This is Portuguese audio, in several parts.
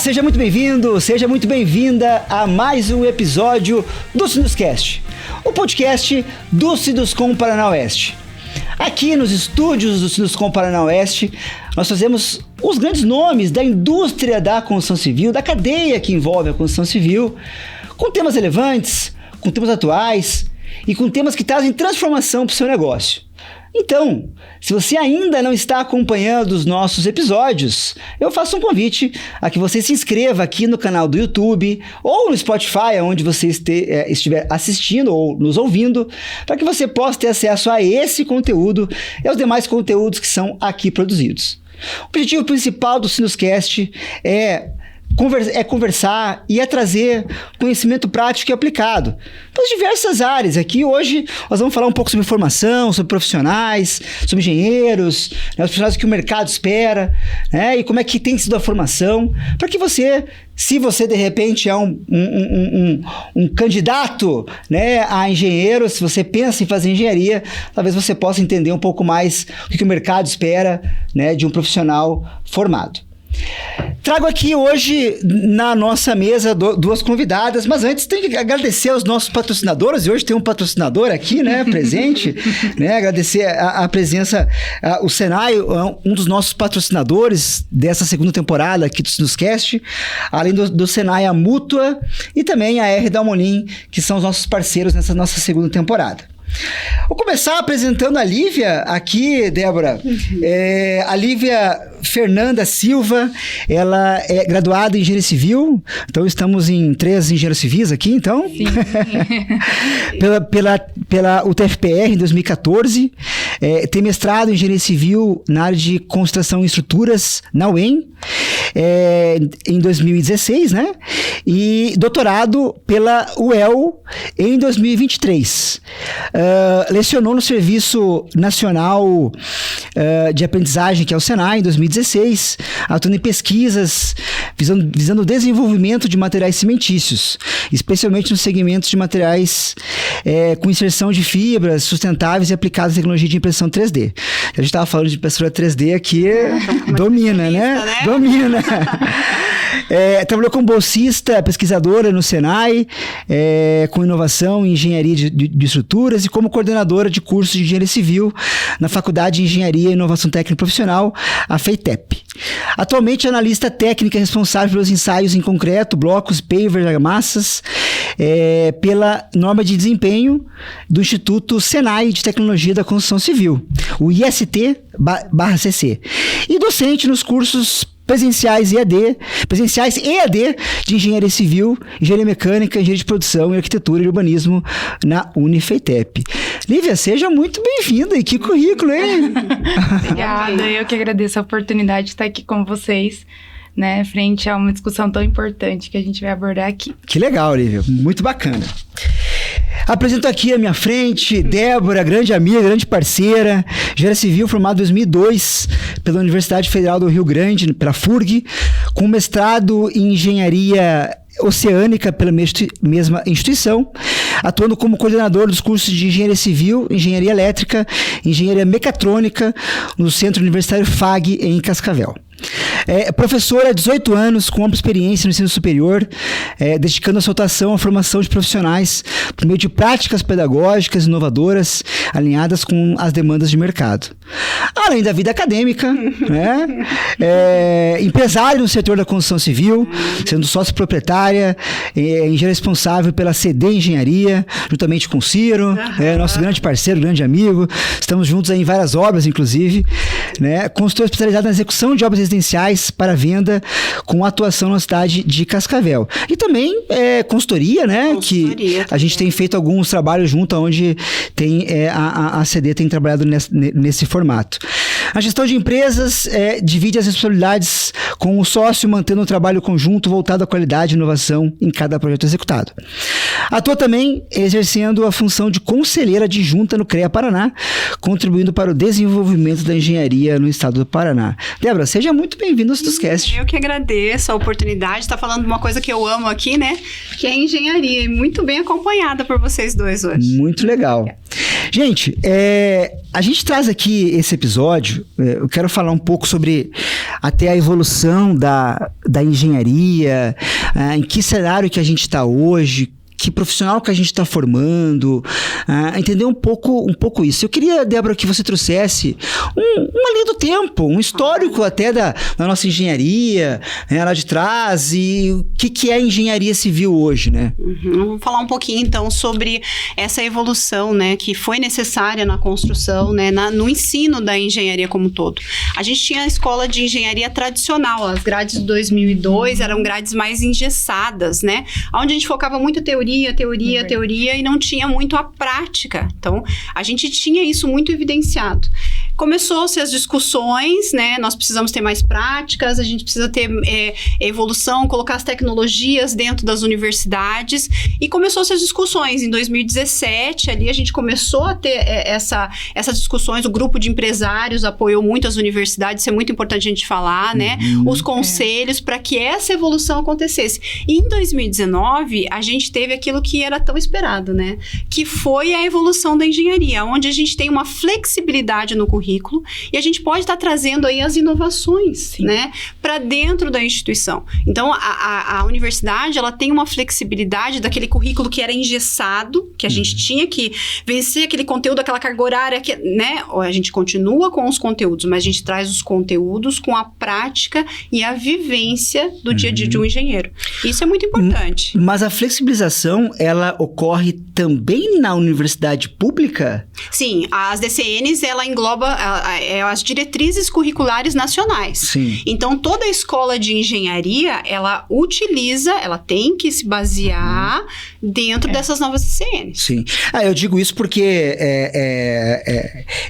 Seja muito bem-vindo, seja muito bem-vinda a mais um episódio do Sinuscast, o podcast do Sinuscom Paraná Oeste. Aqui nos estúdios do Sinuscom Paraná Oeste, nós fazemos os grandes nomes da indústria da construção civil, da cadeia que envolve a construção civil, com temas relevantes, com temas atuais e com temas que trazem transformação para o seu negócio. Então, se você ainda não está acompanhando os nossos episódios, eu faço um convite a que você se inscreva aqui no canal do YouTube ou no Spotify, onde você estiver assistindo ou nos ouvindo, para que você possa ter acesso a esse conteúdo e aos demais conteúdos que são aqui produzidos. O objetivo principal do Sinuscast é conversar e trazer conhecimento prático e aplicado para as diversas áreas. Aqui hoje nós vamos falar um pouco sobre formação, sobre profissionais, sobre engenheiros, né, os profissionais que o mercado espera, né, e como é que tem sido a formação, para que você, se você de repente é um candidato, né, a engenheiro, se você pensa em fazer engenharia, talvez você possa entender um pouco mais o que o mercado espera, né, de um profissional formado. Trago aqui hoje na nossa mesa duas convidadas, mas antes tenho que agradecer aos nossos patrocinadores, e hoje tem um patrocinador aqui, né, presente, né, agradecer a presença, o Senai, um dos nossos patrocinadores dessa segunda temporada aqui do Sinuscast, além do Senai, a Mútua e também a R. Dalmolin, que são os nossos parceiros nessa nossa segunda temporada. Vou começar apresentando a Lívia aqui, Débora. A Lívia Fernanda Silva, ela é graduada em Engenharia Civil, então estamos em 3 engenheiros civis aqui, então. Sim. pela UTFPR em 2014, tem mestrado em Engenharia Civil na área de Construção e Estruturas na UEM, em 2016, né? E doutorado pela UEL em 2023. Lecionou no Serviço Nacional de Aprendizagem, que é o Senai, em 2016, atuando em pesquisas visando o desenvolvimento de materiais cimentícios, especialmente nos segmentos de materiais com inserção de fibras sustentáveis e aplicados à tecnologia de impressão 3D. A gente estava falando de impressora 3D aqui, domina, né? Domina. Trabalhou como bolsista, pesquisadora no Senai, com inovação em engenharia de estruturas e como coordenadora de cursos de engenharia civil na Faculdade de Engenharia e Inovação Técnica Profissional, a FEITEP. Atualmente é analista técnica responsável pelos ensaios em concreto, blocos, pavers, argamassas, pela norma de desempenho do Instituto Senai de Tecnologia da Construção Civil, o IST/CC, e docente nos cursos presenciais EAD de Engenharia Civil, Engenharia Mecânica, Engenharia de Produção e Arquitetura e Urbanismo na Unifeitep. Lívia, seja muito bem-vinda, e que currículo, hein? Obrigada, eu que agradeço a oportunidade de estar aqui com vocês, né, frente a uma discussão tão importante que a gente vai abordar aqui. Que legal, Lívia, muito bacana. Apresento aqui à minha frente Débora, grande amiga, grande parceira, engenheira civil formada em 2002 pela Universidade Federal do Rio Grande, pela FURG, com mestrado em engenharia oceânica pela mesma instituição, atuando como coordenador dos cursos de engenharia civil, engenharia elétrica, engenharia mecatrônica no Centro Universitário FAG em Cascavel. Professora há 18 anos, com ampla experiência no ensino superior, dedicando a sua atuação à formação de profissionais por meio de práticas pedagógicas inovadoras, alinhadas com as demandas de mercado. Além da vida acadêmica, né? Empresária no setor da construção civil, sendo sócia proprietária, engenheira responsável pela CD Engenharia, juntamente com o Ciro, nosso grande parceiro, grande amigo. Estamos juntos aí em várias obras, inclusive, né? Consultora especializada na execução de obras residenciais para venda, com atuação na cidade de Cascavel. E também consultoria, né? Que a gente tem feito alguns trabalhos junto, onde tem, a CD tem trabalhado nesse formato. A gestão de empresas divide as responsabilidades com o sócio, mantendo um trabalho conjunto voltado à qualidade e inovação em cada projeto executado. Atua também exercendo a função de conselheira adjunta no CREA Paraná, contribuindo para o desenvolvimento da engenharia no estado do Paraná. Débora, seja muito bem-vinda ao Sinuscast. Eu que agradeço a oportunidade de estar falando de uma coisa que eu amo aqui, né? Que é a engenharia, e muito bem acompanhada por vocês dois hoje. Muito legal. Gente, a gente traz aqui esse episódio, eu quero falar um pouco sobre até a evolução da engenharia, em que cenário que a gente está hoje, que profissional que a gente está formando, entender um pouco isso. Eu queria, Débora, que você trouxesse uma linha do tempo, um histórico até da nossa engenharia, né, lá de trás, e o que é a engenharia civil hoje, né? Vamos falar um pouquinho, então, sobre essa evolução, né, que foi necessária na construção, né, no ensino da engenharia como um todo. A gente tinha a escola de engenharia tradicional, as grades de 2002 eram grades mais engessadas, né, onde a gente focava muito teoria, e não tinha muito a prática. Então, a gente tinha isso muito evidenciado. Começou-se as discussões, né? Nós precisamos ter mais práticas, a gente precisa ter evolução, colocar as tecnologias dentro das universidades. E começou-se as discussões. Em 2017, ali a gente começou a ter essas discussões. O grupo de empresários apoiou muito as universidades, isso é muito importante a gente falar, né? Os conselhos, para que essa evolução acontecesse. E em 2019, a gente teve aquilo que era tão esperado, né? Que foi a evolução da engenharia, onde a gente tem uma flexibilidade no currículo e a gente pode estar trazendo aí as inovações, né? Para dentro da instituição. Então, a universidade, ela tem uma flexibilidade daquele currículo que era engessado, que a gente tinha que vencer aquele conteúdo, aquela carga horária, né? A gente continua com os conteúdos, mas a gente traz os conteúdos com a prática e a vivência do dia a dia de um engenheiro. Isso é muito importante. Mas a flexibilização, ela ocorre também na universidade pública? Sim, as DCNs, ela engloba as diretrizes curriculares nacionais. Sim. Então, toda a escola de engenharia, ela tem que se basear dentro dessas novas DCNs. Sim. Eu digo isso porque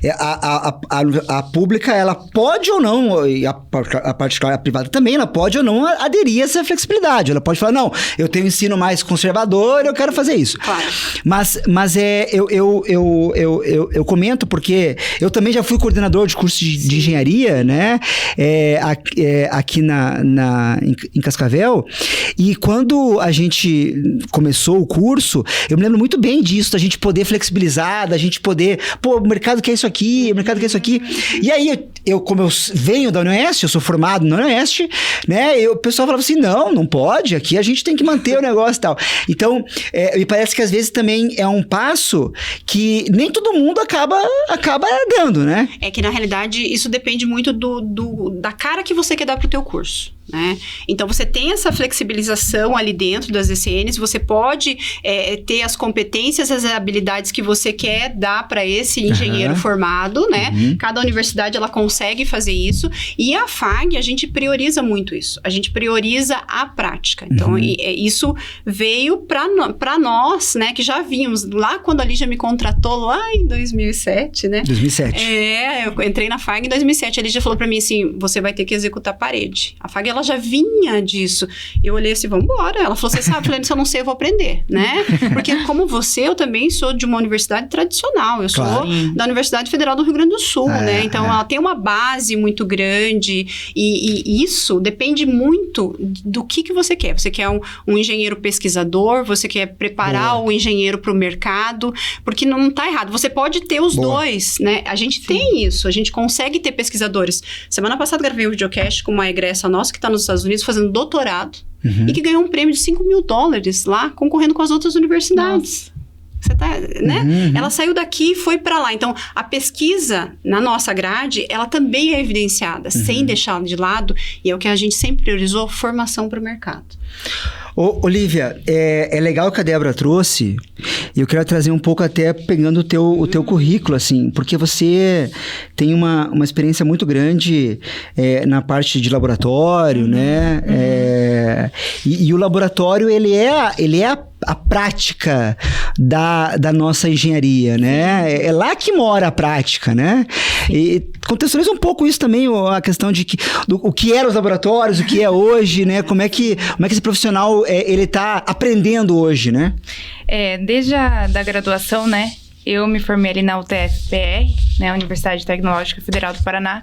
a pública, ela pode ou não, e a particular, a privada também, ela pode ou não aderir a essa flexibilidade. Ela pode falar, não, eu tenho ensino mais conservador, eu quero fazer isso. Claro. Mas eu comento porque eu também já fui coordenador de curso de engenharia, né? Aqui em Cascavel. E quando a gente começou o curso, eu me lembro muito bem disso, da gente poder flexibilizar, da gente poder... Pô, o mercado quer isso aqui, o mercado quer isso aqui. E aí, como eu venho da UniOeste, eu sou formado na UniOeste, né? O pessoal falava assim, não pode, aqui a gente tem que manter o negócio e tal. Então, me parece que às vezes também é um passo que nem todo mundo acaba dando, né? É que, na realidade, isso depende muito da cara que você quer dar pro teu curso, né? Então, você tem essa flexibilização ali dentro das DCNs, você pode ter as competências, as habilidades que você quer dar para esse engenheiro formado, né? Cada universidade, ela consegue fazer isso. E a FAG, a gente prioriza muito isso. A gente prioriza a prática. Então, isso veio para nós, né? Que já vimos lá quando a Lígia me contratou lá em 2007, né? 2007. Eu entrei na FAG em 2007. A Lígia falou para mim assim, você vai ter que executar a parede. A FAG, ela já vinha disso. Eu olhei assim, vamos embora. Ela falou, você sabe? Eu falei, se eu não sei, eu vou aprender, né? Porque como você, eu também sou de uma universidade tradicional. Eu sou da Universidade Federal do Rio Grande do Sul, né? Então, ela tem uma base muito grande e isso depende muito do que você quer. Você quer um engenheiro pesquisador, você quer preparar o engenheiro para o mercado, porque não está errado. Você pode ter os dois, né? A gente tem isso, a gente consegue ter pesquisadores. Semana passada gravei um videocast com uma egressa nossa que está nos Estados Unidos fazendo doutorado e que ganhou um prêmio de $5 mil lá, concorrendo com as outras universidades. Nossa. Você tá, né? Ela saiu daqui e foi para lá. Então, a pesquisa na nossa grade, ela também é evidenciada, sem deixar de lado, e é o que a gente sempre priorizou, formação para o mercado. Olivia, é legal que a Débora trouxe, e eu quero trazer um pouco até pegando o teu currículo, assim, porque você tem uma experiência muito grande na parte de laboratório, né? E o laboratório, ele é a prática da nossa engenharia, né? É lá que mora a prática, né? E contextualiza um pouco isso também, a questão de o que eram os laboratórios, o que é hoje, né? Como é que esse profissional ele tá aprendendo hoje, né? Desde da graduação, né? eu me formei ali na UTF-PR, né, Universidade Tecnológica Federal do Paraná,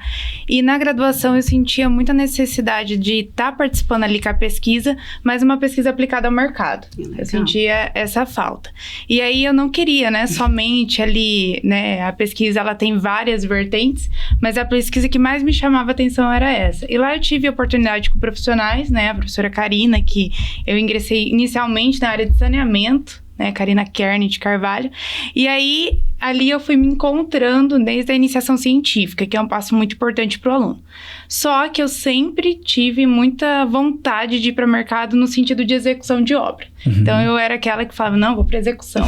e na graduação eu sentia muita necessidade de estar participando ali com a pesquisa, mas uma pesquisa aplicada ao mercado. Eu sentia essa falta. E aí eu não queria, né, somente ali, né, a pesquisa ela tem várias vertentes, mas a pesquisa que mais me chamava a atenção era essa. E lá eu tive a oportunidade com profissionais, né, a professora Karina, que eu ingressei inicialmente na área de saneamento, né, Karina Kern de Carvalho, e aí ali eu fui me encontrando desde a iniciação científica, que é um passo muito importante para o aluno. Só que eu sempre tive muita vontade de ir para o mercado no sentido de execução de obra. Então eu era aquela que falava, não, vou para execução.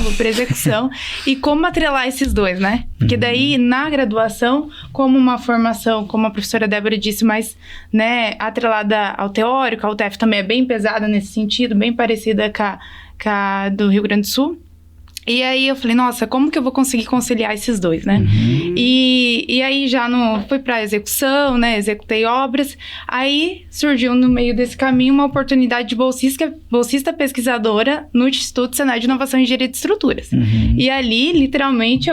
E como atrelar esses dois, né? Porque daí na graduação, como uma formação, como a professora Débora disse, mais, né, atrelada ao teórico, a UTF também é bem pesada nesse sentido, bem parecida com a do Rio Grande do Sul. E aí eu falei, nossa, como que eu vou conseguir conciliar esses dois, né? E aí já fui para execução, né? Executei obras. Aí surgiu no meio desse caminho uma oportunidade de bolsista pesquisadora no Instituto Senai de Inovação e Engenharia de Estruturas. E ali, literalmente,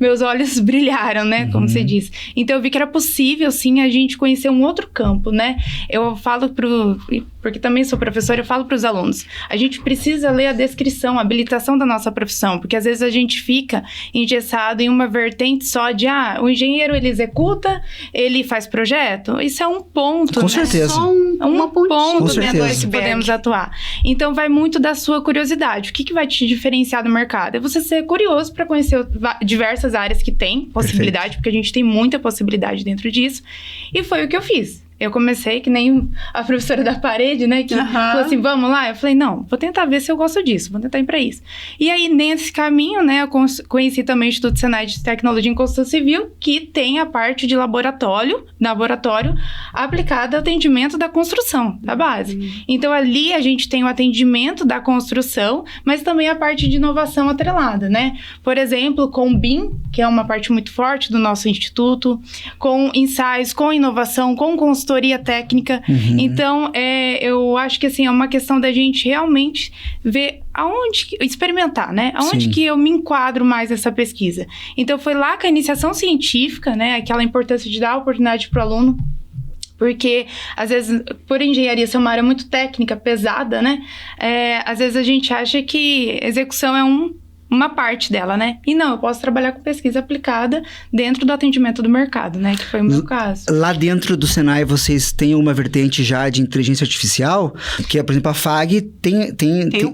meus olhos brilharam, né? Como você disse. Então eu vi que era possível, sim, a gente conhecer um outro campo, né? Eu falo porque também sou professora, eu falo para os alunos, a gente precisa ler a descrição, a habilitação da nossa profissão, porque às vezes a gente fica engessado em uma vertente só de, o engenheiro ele executa, ele faz projeto, isso é um ponto, com certeza. Só uma ponto dentro do que podemos atuar. Então vai muito da sua curiosidade, o que vai te diferenciar do mercado? É você ser curioso para conhecer diversas áreas que tem possibilidade, porque a gente tem muita possibilidade dentro disso, e foi o que eu fiz. Eu comecei que nem a professora da parede, né? Que falou assim, vamos lá? Eu falei, não, vou tentar ver se eu gosto disso. Vou tentar ir para isso. E aí, nesse caminho, né? Eu conheci também o Instituto Senai de Tecnologia em Construção Civil, que tem a parte de laboratório aplicada ao atendimento da construção, da base. Então, ali a gente tem o atendimento da construção, mas também a parte de inovação atrelada, né? Por exemplo, com o BIM, que é uma parte muito forte do nosso instituto, com ensaios, com inovação, com consultoria técnica. Então, eu acho que assim, é uma questão da gente realmente ver experimentar, né? Aonde que eu me enquadro mais nessa pesquisa. Então, foi lá com a iniciação científica, né? Aquela importância de dar a oportunidade para o aluno. Porque, às vezes, por engenharia ser uma área muito técnica, pesada, né? Às vezes a gente acha que execução é uma parte dela, né? E não, eu posso trabalhar com pesquisa aplicada dentro do atendimento do mercado, né? Que foi o meu caso. Lá dentro do Senai, vocês têm uma vertente já de inteligência artificial? Porque, por exemplo, a FAG tem o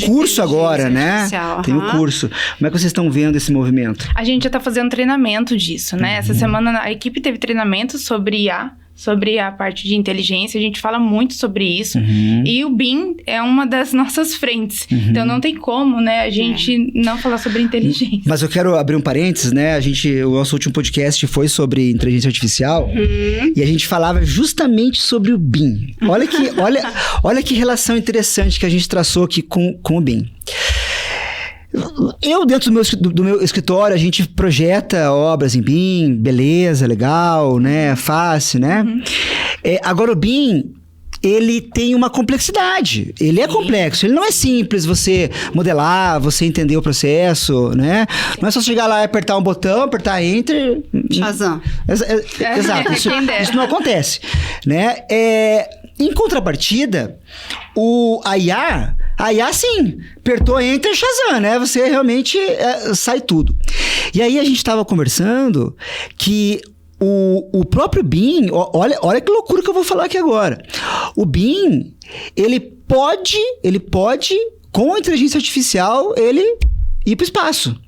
curso agora, né? Tem o curso. Como é que vocês estão vendo esse movimento? A gente já está fazendo treinamento disso, né? Essa semana a equipe teve treinamento sobre IA, sobre a parte de inteligência, a gente fala muito sobre isso. E o BIM é uma das nossas frentes. Então, não tem como, né, a gente não falar sobre inteligência. Mas eu quero abrir um parênteses, né? O nosso último podcast foi sobre inteligência artificial e a gente falava justamente sobre o BIM. Olha que relação interessante que a gente traçou aqui com o BIM. Eu, dentro do meu escritório, a gente projeta obras em BIM, beleza, legal, né? Fácil, né? Agora, o BIM, ele tem uma complexidade. Ele é complexo. Ele não é simples você modelar, você entender o processo, né? Não é só chegar lá e apertar um botão, apertar Enter. Shazam. Exato. Isso não acontece, né? Em contrapartida, a IA, sim, apertou Enter, Shazam, né? Você realmente sai tudo. E aí a gente estava conversando que o próprio BIM, olha que loucura que eu vou falar aqui agora. O BIM, ele pode, com a inteligência artificial, ele ir para o espaço.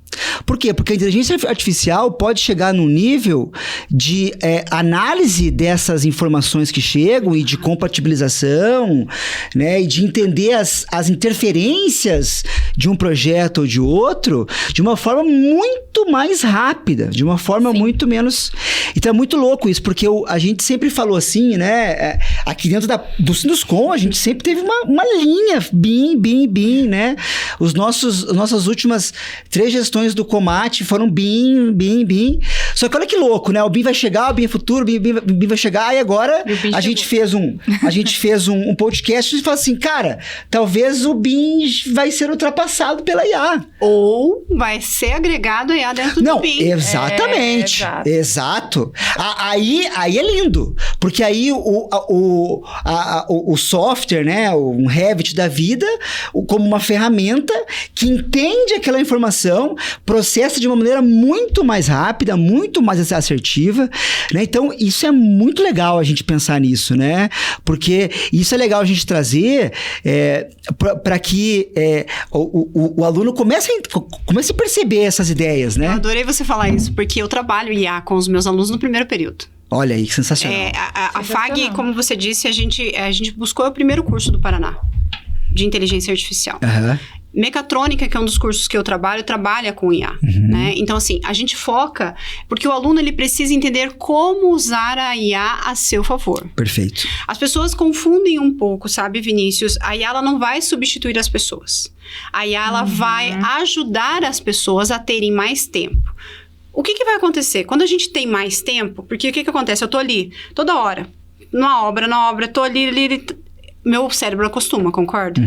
Por quê? Porque a inteligência artificial pode chegar num nível de análise dessas informações que chegam e de compatibilização, né? E de entender as interferências de um projeto ou de outro de uma forma muito muito mais rápida, de uma forma muito menos... Então é muito louco isso, porque a gente sempre falou assim, né? Aqui dentro do Sinuscom, a gente sempre teve uma linha BIM, né? Nossas últimas 3 gestões do Comate foram BIM. Só que olha que louco, né? O BIM vai chegar, o BIM é futuro, o BIM vai chegar, e agora a gente fez um podcast e falou assim, cara, talvez o BIM vai ser ultrapassado pela IA. Ou vai ser agregado a IA dentro do BIM. Exatamente. Exato. Aí é lindo, porque aí o software, né, um Revit da vida, como uma ferramenta que entende aquela informação, processa de uma maneira muito mais rápida, muito mais assertiva, né? Então, isso é muito legal a gente pensar nisso, né? Porque isso é legal a gente trazer para que o aluno comece a perceber essas ideias, né? Eu adorei você falar isso, porque eu trabalho IA com os meus alunos no primeiro período. Olha aí, que sensacional. A FAG, como você disse, a gente buscou o primeiro curso do Paraná de inteligência artificial. Mecatrônica, que é um dos cursos que eu trabalha com IA, né? Então, assim, a gente foca, porque o aluno, ele precisa entender como usar a IA a seu favor. Perfeito. As pessoas confundem um pouco, sabe, Vinícius? A IA, ela não vai substituir as pessoas. A IA, ela vai ajudar as pessoas a terem mais tempo. O que vai acontecer? Quando a gente tem mais tempo, porque o que acontece? Eu tô ali, toda hora, na obra, tô ali, meu cérebro acostuma, concorda?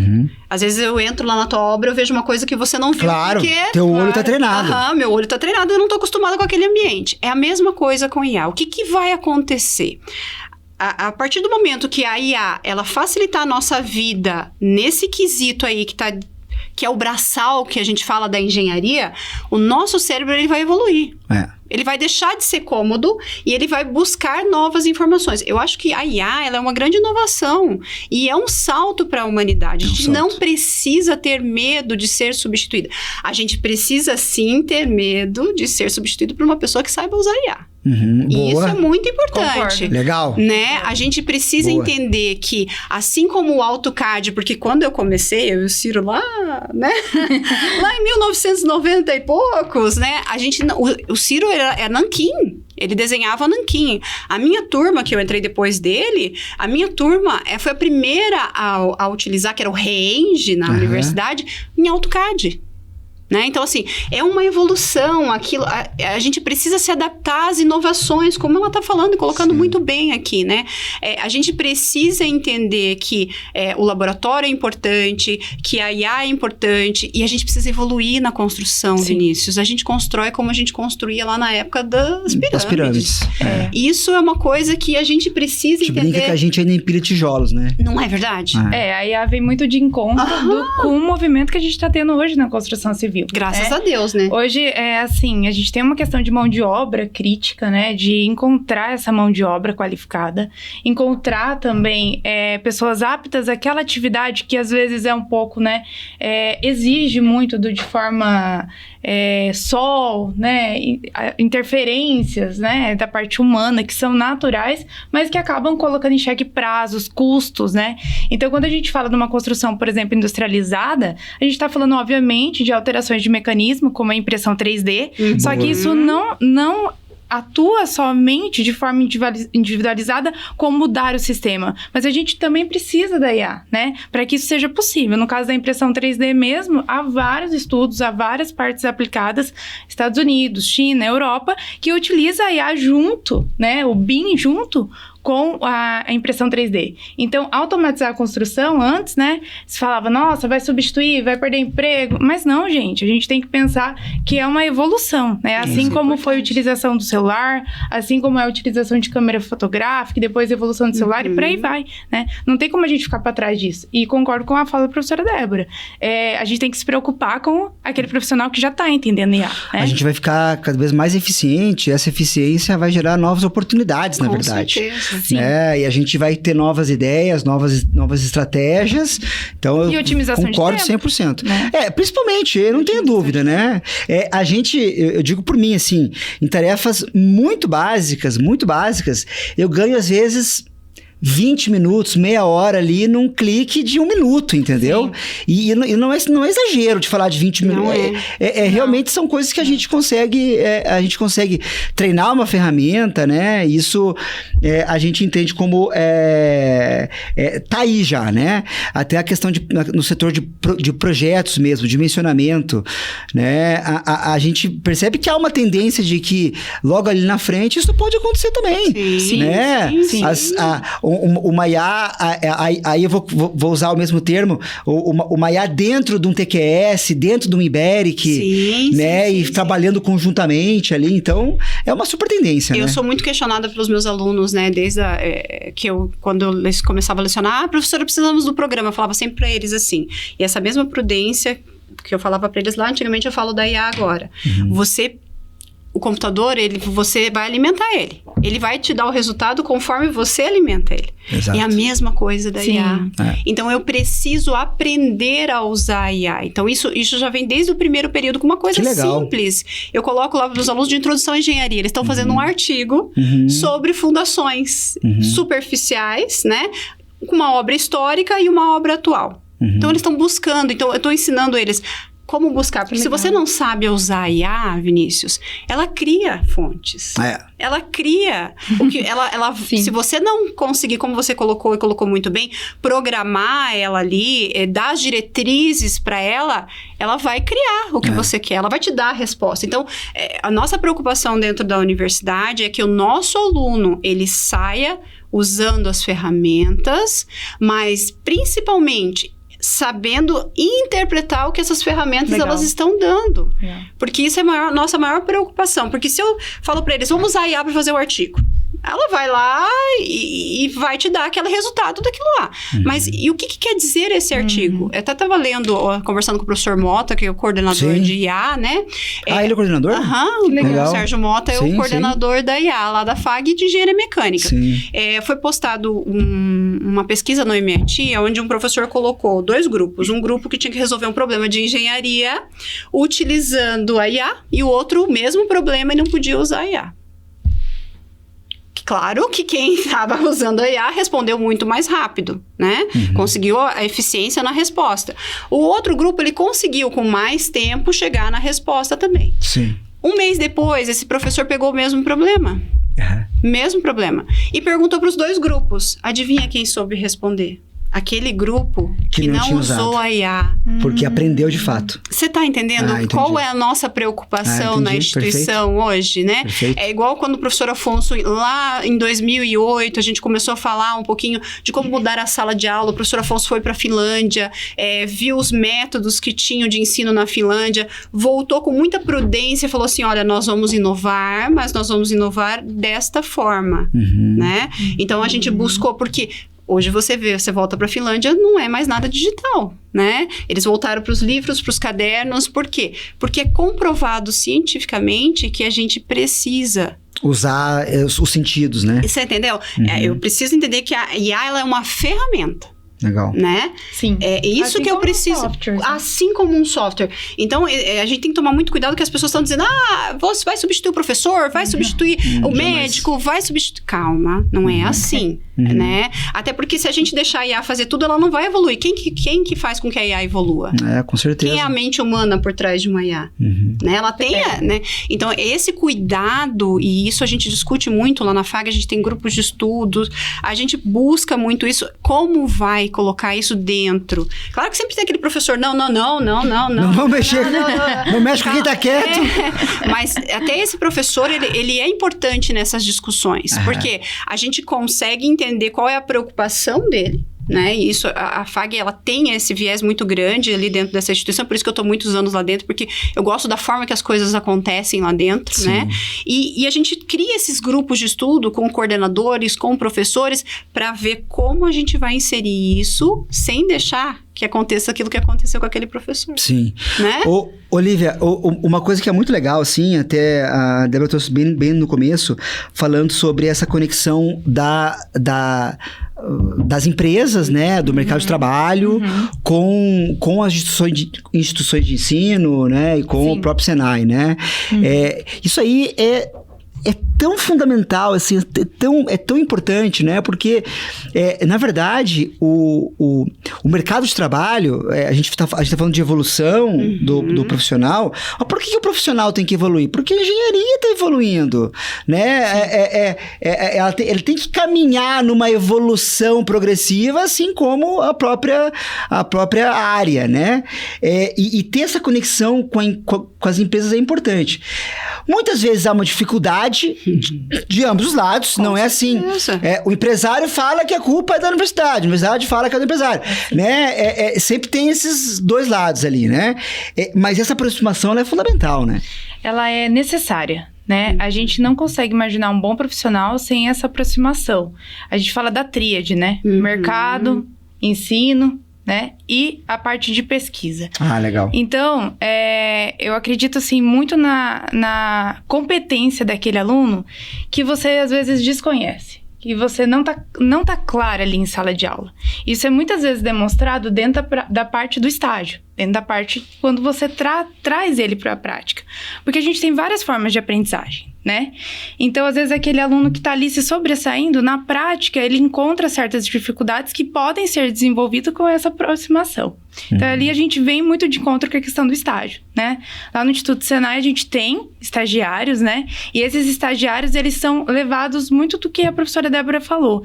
Às vezes eu entro lá na tua obra, eu vejo uma coisa que você não viu. Claro, teu olho tá treinado. Meu olho tá treinado, eu não tô acostumada com aquele ambiente. É a mesma coisa com IA. O que vai acontecer? A partir do momento que a IA, ela facilitar a nossa vida nesse quesito aí que é o braçal que a gente fala da engenharia, o nosso cérebro, ele vai evoluir. Ele vai deixar de ser cômodo e ele vai buscar novas informações. Eu acho que a IA, ela é uma grande inovação e é um salto para a humanidade. A gente não precisa ter medo de ser substituída. A gente precisa, sim, ter medo de ser substituído por uma pessoa que saiba usar IA. E isso é muito importante. Concordo. Legal. Né? A gente precisa entender que, assim como o AutoCAD, porque quando eu comecei, eu e o Ciro lá, né? Lá em 1990 e poucos, né? O Ciro era nanquim. Ele desenhava nanquim. A minha turma, que eu entrei depois dele, foi a primeira a utilizar, que era o Re-Eng na universidade, em AutoCAD. Né? Então, assim, é uma evolução, a gente precisa se adaptar às inovações, como ela está falando e colocando muito bem aqui, né? A gente precisa entender que o laboratório é importante, que a IA é importante, e a gente precisa evoluir na construção, Vinícius. A gente constrói como a gente construía lá na época das pirâmides. Isso é uma coisa que a gente precisa entender. Brinca que a gente ainda empilha tijolos, né? Não é verdade? A IA vem muito de encontro com o movimento que a gente está tendo hoje na construção civil. Graças a Deus, né? Hoje, assim, a gente tem uma questão de mão de obra crítica, né? De encontrar essa mão de obra qualificada. Encontrar também pessoas aptas àquela atividade que, às vezes, é um pouco, né? Exige muito de forma... sol, né? Interferências, né? Da parte humana, que são naturais, mas que acabam colocando em xeque prazos, custos, né? Então, quando a gente fala de uma construção, por exemplo, industrializada, a gente está falando, obviamente, de alterações de mecanismo, como a impressão 3D, só que isso não atua somente de forma individualizada como mudar o sistema. Mas a gente também precisa da IA, né? Para que isso seja possível. No caso da impressão 3D mesmo, há vários estudos, há várias partes aplicadas, Estados Unidos, China, Europa, que utiliza a IA junto, né? O BIM junto com a impressão 3D. Então, automatizar a construção, antes, né, se falava, nossa, vai substituir, vai perder emprego. Mas não, gente, a gente tem que pensar que é uma evolução, né? Assim como foi a utilização do celular, assim como é a utilização de câmera fotográfica, e depois a evolução do celular, e por aí vai, né? Não tem como a gente ficar para trás disso. E concordo com a fala da professora Débora. A gente tem que se preocupar com aquele profissional que já está entendendo IA, né? A gente vai ficar cada vez mais eficiente, essa eficiência vai gerar novas oportunidades, na verdade. Com certeza. Sim. E a gente vai ter novas ideias, novas estratégias. Então, eu concordo 100%. Né? Principalmente, eu não tenho dúvida, né? Eu digo por mim, assim, em tarefas muito básicas, eu ganho, às vezes, 20 minutos, meia hora ali num clique de 1 minuto, entendeu? E não é exagero de falar de 20 minutos. Realmente são coisas que a gente consegue treinar uma ferramenta, né? Isso a gente entende como tá aí já, né? Até a questão no setor de projetos mesmo, dimensionamento, né? A gente percebe que há uma tendência de que logo ali na frente isso pode acontecer também, sim, né? Sim. Uma IA, aí eu vou usar o mesmo termo, uma IA dentro de um TQS, dentro de um Iberic, né? E trabalhando conjuntamente ali, então é uma super tendência, né? Eu sou muito questionada pelos meus alunos, né? Desde quando eu começava a lecionar, professora, precisamos do programa, eu falava sempre para eles assim, e essa mesma prudência que eu falava para eles lá, antigamente eu falo da IA agora. O computador, você vai alimentar ele. Ele vai te dar o resultado conforme você alimenta ele. Exato. É a mesma coisa da IA. Então, eu preciso aprender a usar a IA. Então, isso já vem desde o primeiro período com uma coisa simples. Eu coloco lá para os alunos de introdução à engenharia. Eles estão fazendo um artigo sobre fundações superficiais, né? Com uma obra histórica e uma obra atual. Então, eles estão buscando. Então, eu estou ensinando eles como buscar. Porque se você não sabe usar a IA, Vinícius, ela cria fontes. Ela cria. Se você não conseguir, como você colocou e colocou muito bem, programar ela ali, dar as diretrizes para ela vai criar o que você quer. Ela vai te dar a resposta. Então, a nossa preocupação dentro da universidade é que o nosso aluno, ele saia usando as ferramentas, mas principalmente sabendo interpretar o que essas ferramentas elas estão dando. Porque isso é a nossa maior preocupação. Porque se eu falo para eles, vamos usar a IA para fazer o artigo, ela vai lá e vai te dar aquele resultado daquilo lá. Mas e o que quer dizer esse artigo? Eu até estava conversando com o professor Mota, que é o coordenador de IA, né? Ele é o coordenador? O Sérgio Mota é o coordenador da IA, lá da FAG de Engenharia Mecânica. Foi postado uma pesquisa no MIT, onde um professor colocou 2 grupos. Um grupo que tinha que resolver um problema de engenharia utilizando a IA, e o outro o mesmo problema e não podia usar a IA. Claro que quem estava usando a IA respondeu muito mais rápido, né? Conseguiu a eficiência na resposta. O outro grupo, ele conseguiu, com mais tempo, chegar na resposta também. Um mês depois, esse professor pegou o mesmo problema. Mesmo problema. E perguntou para os 2 grupos. Adivinha quem soube responder? Aquele grupo que não usou a IA. Porque aprendeu de fato. Você está entendendo qual é a nossa preocupação na instituição hoje, né? É igual quando o professor Afonso, lá em 2008, a gente começou a falar um pouquinho de como mudar a sala de aula. O professor Afonso foi para a Finlândia, viu os métodos que tinham de ensino na Finlândia, voltou com muita prudência e falou assim, olha, nós vamos inovar, mas nós vamos inovar desta forma, né? Então, a gente buscou, porque hoje você volta para a Finlândia, não é mais nada digital, né? Eles voltaram para os livros, para os cadernos. Por quê? Porque é comprovado cientificamente que a gente precisa usar os sentidos, né? Você entendeu? Eu preciso entender que a IA ela é uma ferramenta. Legal. Né? Sim. É isso assim que eu preciso. Assim como um software. Então, a gente tem que tomar muito cuidado, que as pessoas estão dizendo, você vai substituir o professor, vai substituir o médico, vai substituir... Calma, não é assim, né? Até porque se a gente deixar a IA fazer tudo, ela não vai evoluir. Quem que faz com que a IA evolua? Com certeza. Quem é a mente humana por trás de uma IA? Né? Ela tem, né? Então, esse cuidado, e isso a gente discute muito lá na FAG, a gente tem grupos de estudos, a gente busca muito isso, como vai colocar isso dentro. Claro que sempre tem aquele professor, não. Não vamos mexer, não mexe com quem tá quieto. Mas até esse professor, ele é importante nessas discussões, porque a gente consegue entender qual é a preocupação dele, né? E isso, a FAG, ela tem esse viés muito grande ali dentro dessa instituição, por isso que eu estou muitos anos lá dentro, porque eu gosto da forma que as coisas acontecem lá dentro, né? E a gente cria esses grupos de estudo com coordenadores, com professores, para ver como a gente vai inserir isso sem deixar que aconteça aquilo que aconteceu com aquele professor. Sim. Né? Olivia, uma coisa que é muito legal, assim, até a Débora trouxe bem no começo, falando sobre essa conexão das empresas, né, do mercado de trabalho com as instituições de ensino, né, e com o próprio Senai, né? Isso aí é tão fundamental, assim, é tão importante, né? Porque, na verdade, o mercado de trabalho, a gente tá falando de evolução do profissional. Mas por que o profissional tem que evoluir? Porque a engenharia está evoluindo, né? Ele tem que caminhar numa evolução progressiva, assim como a própria área, né? E ter essa conexão com as empresas é importante. Muitas vezes há uma dificuldade de ambos os lados, não é assim. O empresário fala que a culpa é da universidade, a universidade fala que é do empresário, né? Sempre tem esses dois lados ali, né? Mas essa aproximação ela é fundamental, né? Ela é necessária, né? A gente não consegue imaginar um bom profissional sem essa aproximação. A gente fala da tríade, né? Mercado, ensino, né? E a parte de pesquisa. Ah, legal. Então, eu acredito, assim, muito na competência daquele aluno que você, às vezes, desconhece. Que você não tá clara ali em sala de aula. Isso é muitas vezes demonstrado dentro da parte do estágio. Dentro da parte quando você traz ele para a prática. Porque a gente tem várias formas de aprendizagem, né? Então, às vezes, aquele aluno que está ali se sobressaindo, na prática, ele encontra certas dificuldades que podem ser desenvolvidas com essa aproximação. Então, ali a gente vem muito de encontro com a questão do estágio, né? Lá no Instituto Senai, a gente tem estagiários, né? E esses estagiários, eles são levados muito do que a professora Débora falou.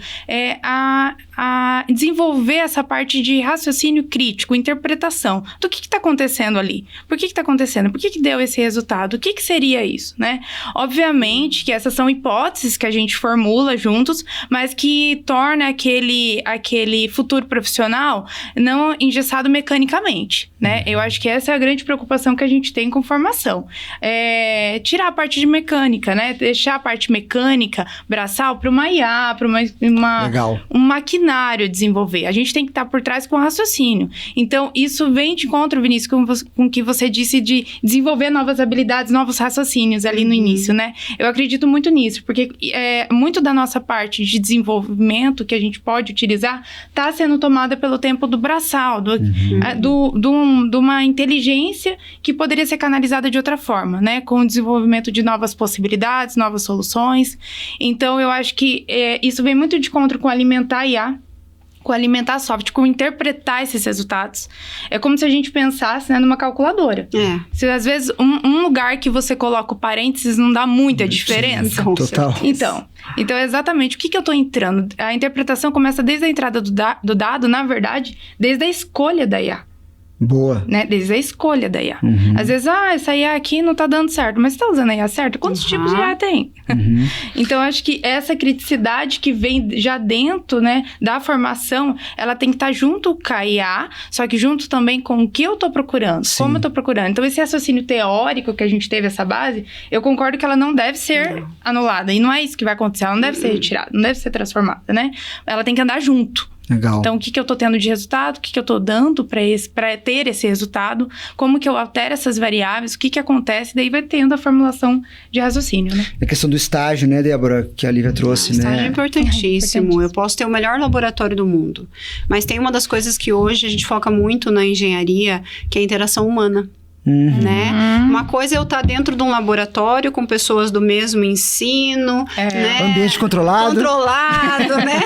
A desenvolver essa parte de raciocínio crítico, interpretação. Do que está acontecendo ali? Por que está acontecendo? Por que deu esse resultado? O que seria isso, né? Obviamente que essas são hipóteses que a gente formula juntos, mas que torna aquele futuro profissional não engessado mecanicamente, né? Eu acho que essa é a grande preocupação que a gente tem com formação. Tirar a parte de mecânica, né? Deixar a parte mecânica, braçal, para uma IA, para um maquinário desenvolver. A gente tem que estar por trás com raciocínio. Então, isso vem de encontro, Vinícius, com o que você disse de desenvolver novas habilidades, novos raciocínios ali no início, né? Eu acredito muito nisso, porque muito da nossa parte de desenvolvimento que a gente pode utilizar está sendo tomada pelo tempo do braçal, de uma inteligência que poderia ser canalizada de outra forma, né? Com o desenvolvimento de novas possibilidades, novas soluções. Então, eu acho que isso vem muito de encontro com alimentar IA, com alimentar software, com interpretar esses resultados. É como se a gente pensasse, né, numa calculadora. Se às vezes um lugar que você coloca o parênteses não dá muita diferença. Total. Então exatamente, o que eu estou entrando? A interpretação começa desde a entrada do dado, na verdade, desde a escolha da IA. Boa. Né? Desde a escolha da IA. Às vezes, essa IA aqui não tá dando certo. Mas você tá usando a IA certo? Quantos tipos de IA tem? Então, acho que essa criticidade que vem já dentro, né, da formação, ela tem que estar junto com a IA, só que junto também com o que eu tô procurando. Sim. Como eu tô procurando. Então, esse raciocínio teórico que a gente teve, essa base, eu concordo que ela não deve ser anulada. E não é isso que vai acontecer. Ela não deve ser retirada, não deve ser transformada, né? Ela tem que andar junto. Legal. Então, o que eu tô tendo de resultado? O que eu tô dando para ter esse resultado? Como que eu altero essas variáveis? O que acontece? Daí vai tendo a formulação de raciocínio, né? A questão do estágio, né, Débora, que a Lívia trouxe, né? O estágio é importantíssimo. Eu posso ter o melhor laboratório do mundo, mas tem uma das coisas que hoje a gente foca muito na engenharia, que é a interação humana. Né? Uma coisa é eu estar dentro de um laboratório com pessoas do mesmo ensino, né? Ambiente controlado, né?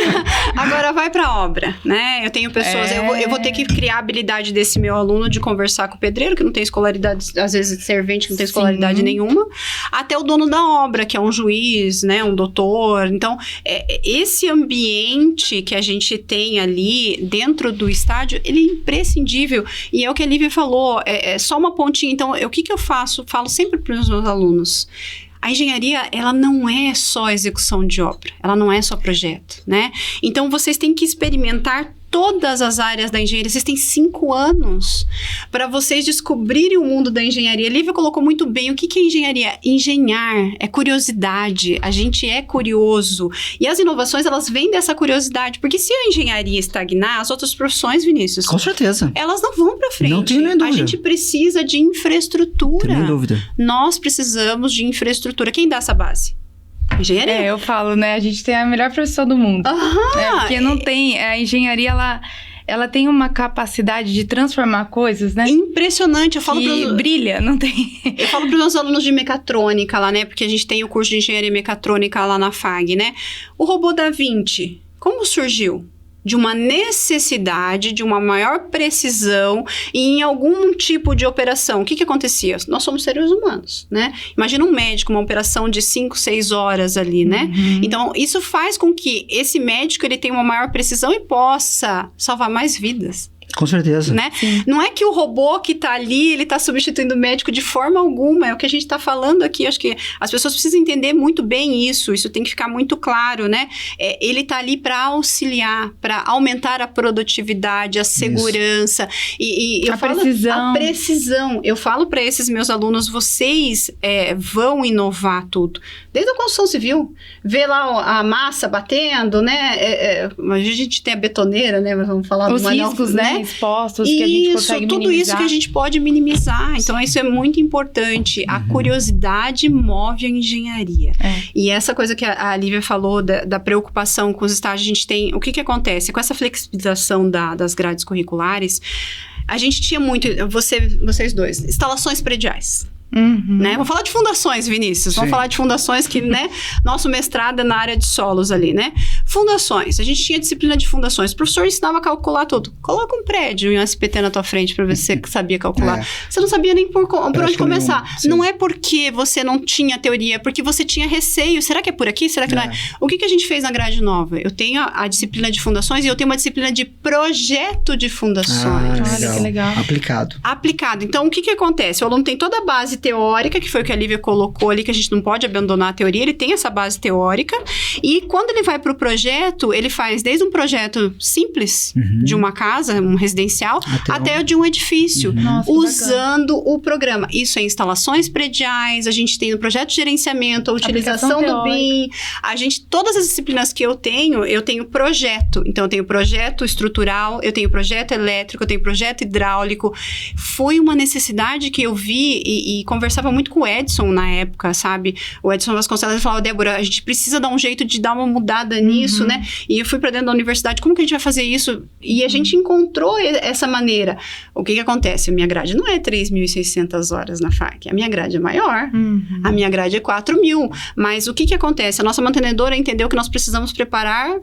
Agora vai para a obra, né? Eu tenho pessoas, eu vou ter que criar a habilidade desse meu aluno de conversar com o pedreiro, que não tem escolaridade, às vezes servente que não tem escolaridade nenhuma, até o dono da obra, que é um juiz, né? Um doutor. Então, esse ambiente que a gente tem ali dentro do estádio, ele é imprescindível. E é o que a Lívia falou, é só uma pontinha. Então, o que eu faço? Falo sempre para os meus alunos. A engenharia, ela não é só execução de obra. Ela não é só projeto, né? Então, vocês têm que experimentar todas as áreas da engenharia. Vocês têm 5 anos para vocês descobrirem o mundo da engenharia. A Lívia colocou muito bem. O que é engenharia? Engenhar é curiosidade. A gente é curioso. E as inovações, elas vêm dessa curiosidade. Porque se a engenharia estagnar, as outras profissões, Vinícius... Com certeza. Elas não vão para frente. Não tenho nem dúvida. A gente precisa de infraestrutura. Não tenho dúvida. Nós precisamos de infraestrutura. Quem dá essa base? Engenharia. Eu falo, né? A gente tem a melhor profissão do mundo. Né? Porque não tem... A engenharia, ela tem uma capacidade de transformar coisas, né? Impressionante, eu falo que brilha, não tem... Eu falo para os meus alunos de mecatrônica lá, né? Porque a gente tem o curso de engenharia mecatrônica lá na FAG, né? O robô Da Vinci, como surgiu? De uma necessidade, de uma maior precisão e em algum tipo de operação. O que acontecia? Nós somos seres humanos, né? Imagina um médico, uma operação de 5, 6 horas ali, né? Então, isso faz com que esse médico ele tenha uma maior precisão e possa salvar mais vidas. Com certeza. Né? Não é que o robô que tá ali, ele tá substituindo o médico de forma alguma, é o que a gente tá falando aqui, acho que as pessoas precisam entender muito bem isso tem que ficar muito claro, né? Ele tá ali para auxiliar, para aumentar a produtividade, a segurança e a precisão. A precisão. Eu falo para esses meus alunos, vocês vão inovar tudo. Desde a construção civil, vê lá a massa batendo, né? A gente tem a betoneira, né? Vamos falar os riscos, né? Expostos, que a gente consegue minimizar. Tudo isso que a gente pode minimizar. Então, isso é muito importante. A curiosidade move a engenharia. E essa coisa que a Lívia falou da preocupação com os estágios, a gente tem... O que acontece? Com essa flexibilização das grades curriculares, a gente tinha muito... Vocês dois, instalações prediais. Né? Vamos falar de fundações, Vinícius. Vamos falar de fundações que, né? Nosso mestrado é na área de solos ali, né? Fundações. A gente tinha disciplina de fundações. O professor ensinava a calcular tudo. Coloca um prédio e um SPT na tua frente para ver se você sabia calcular. Você não sabia nem por onde começar. Não é porque você não tinha teoria, é porque você tinha receio. Será que é por aqui? Será que não é? O que a gente fez na grade nova? Eu tenho a disciplina de fundações e eu tenho uma disciplina de projeto de fundações. Olha que legal. Aplicado. Então, o que acontece? O aluno tem toda a base teórica, que foi o que a Lívia colocou ali, que a gente não pode abandonar a teoria, ele tem essa base teórica, e quando ele vai para o projeto, ele faz desde um projeto simples, de uma casa, um residencial, até o de um edifício, usando o programa. Isso é instalações prediais, a gente tem no projeto de gerenciamento, a utilização do BIM, todas as disciplinas que eu tenho projeto. Então, eu tenho projeto estrutural, eu tenho projeto elétrico, eu tenho projeto hidráulico. Foi uma necessidade que eu vi e conversava muito com o Edson na época, sabe? O Edson Vasconcelos falava, Débora, a gente precisa dar um jeito de dar uma mudada nisso, né? E eu fui para dentro da universidade, como que a gente vai fazer isso? E a gente encontrou essa maneira. O que acontece? A minha grade não é 3.600 horas na FAC, a minha grade é maior, a minha grade é 4.000. Mas o que acontece? A nossa mantenedora entendeu que nós precisamos preparar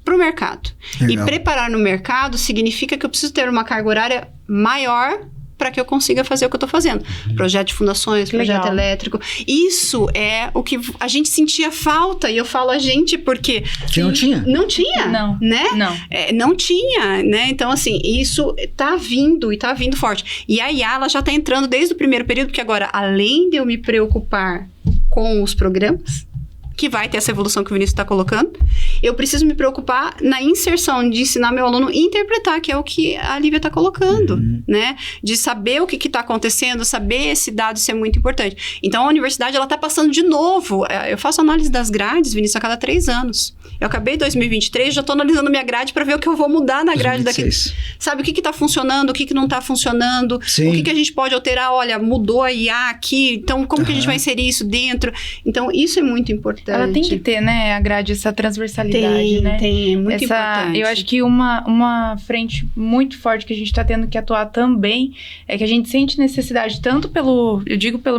para o mercado. Legal. E preparar no mercado significa que eu preciso ter uma carga horária maior para que eu consiga fazer o que eu estou fazendo. Projeto de fundações, projeto elétrico. Isso é o que a gente sentia falta. E eu falo a gente porque... Que não tinha? Não tinha. Não. Né? Não. Não tinha, né? Então, assim, isso tá vindo e tá vindo forte. E a IA, ela já tá entrando desde o primeiro período, porque agora, além de eu me preocupar com os programas, que vai ter essa evolução que o Vinícius está colocando, eu preciso me preocupar na inserção, de ensinar meu aluno a interpretar, que é o que a Lívia está colocando, né? De saber o que está acontecendo, saber esse dado, isso é muito importante. Então, a universidade, ela está passando de novo. Eu faço análise das grades, Vinícius, a cada 3 anos. Eu acabei 2023, já estou analisando minha grade para ver o que eu vou mudar na grade 2026. daqui. Sabe, o que está funcionando, o que não está funcionando, o que a gente pode alterar. Olha, mudou a IA aqui, então como que a gente vai inserir isso dentro? Então, isso é muito importante. Ela tem que ter, né, a grade, essa transversalidade, né? Tem, é muito importante. Eu acho que uma frente muito forte que a gente está tendo que atuar também é que a gente sente necessidade tanto pelo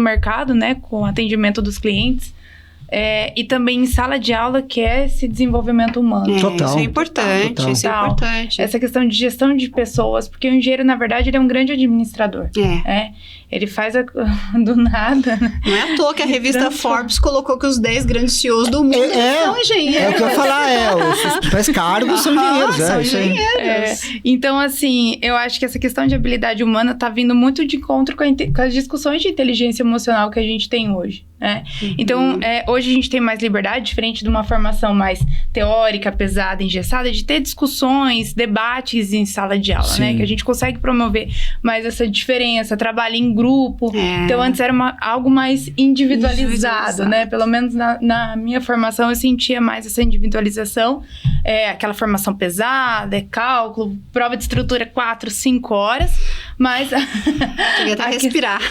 mercado, né, com o atendimento dos clientes, e também em sala de aula, que é esse desenvolvimento humano. Total. Isso é importante, Total. isso é importante. Essa questão de gestão de pessoas, porque o engenheiro, na verdade, ele é um grande administrador. Ele faz do nada. Né? Não é à toa que a revista Forbes colocou que os 10 grandes CEOs do mundo são engenheiros. É o que eu ia falar, os principais cargos são engenheiros. São engenheiros. Então, assim, eu acho que essa questão de habilidade humana tá vindo muito de encontro com as discussões de inteligência emocional que a gente tem hoje. Então, hoje a gente tem mais liberdade, diferente de uma formação mais teórica, pesada, engessada, de ter discussões, debates em sala de aula, né? Que a gente consegue promover mais essa diferença, trabalho em grupo. Então, antes era algo mais individualizado, né? Pelo menos na minha formação, eu sentia mais essa individualização. Aquela formação pesada, cálculo, prova de estrutura 4, 5 horas. Mas... Cheguei até a respirar.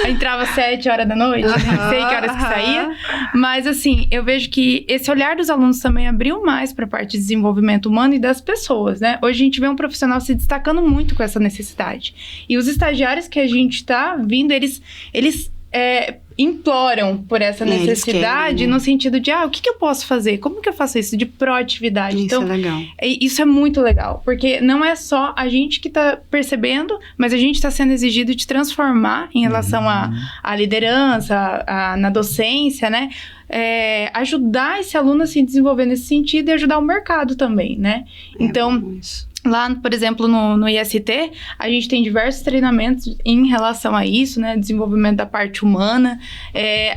Entrava 7 horas da noite, não sei que horas que saía. Mas, assim, eu vejo que esse olhar dos alunos também abriu mais para a parte de desenvolvimento humano e das pessoas, né? Hoje a gente vê um profissional se destacando muito com essa necessidade. E os estagiários que a gente tá vindo, eles imploram por essa necessidade, no sentido de, o que eu posso fazer? Como que eu faço isso? De proatividade. Isso então, é legal. Isso é muito legal, porque não é só a gente que tá percebendo, mas a gente tá sendo exigido de transformar em relação à liderança, na docência, né? Ajudar esse aluno a se desenvolver nesse sentido e ajudar o mercado também, né? Então... Lá, por exemplo, no IST, a gente tem diversos treinamentos em relação a isso, né? Desenvolvimento da parte humana.